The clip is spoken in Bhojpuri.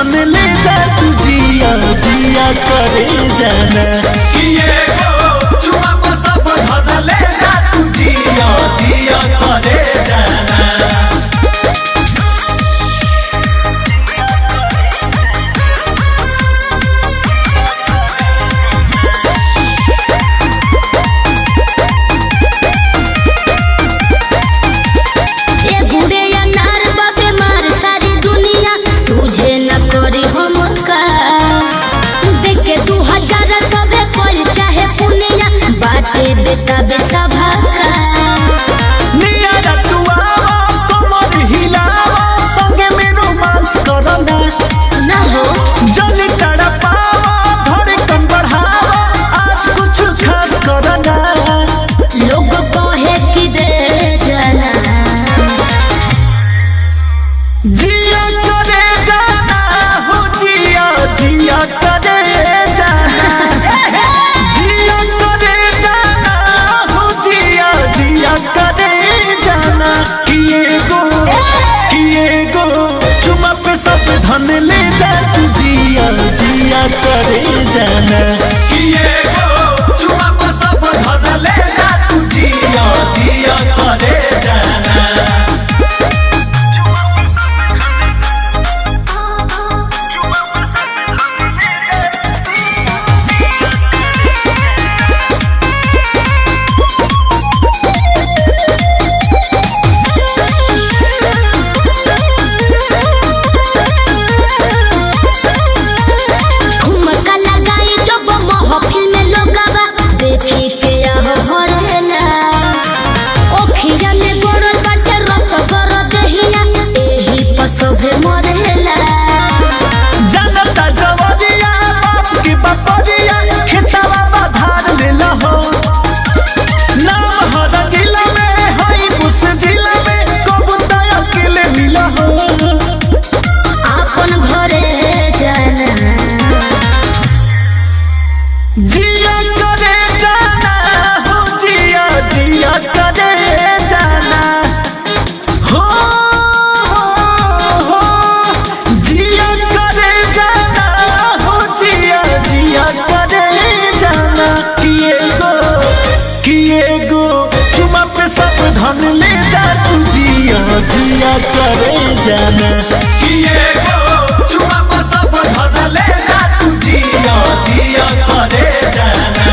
धन ले जा तू जिया जिया करे जाना चुमा पर सब धन ले जा तू जिया जिया करे जाना। जिया करे जाना हो जिया जिया करे जाना जिया करे जाना हो जिया जिया करे जाना किए गो चुमा पे सब धन ले जा तू जिया जिया करे जाना किए गो चुमा पे सब धन ले जा तू जिया जिया करे जाना। जिया करे जाना हो जिया जिया करे जाना हो जिया करे जाना हो जिया जिया करे जाना किए गो चुमा पे सब धन ले जा तू जिया जिया करे जाना किए गो चुमा पे सब धन ले जा तू जिया जिया करे जाना।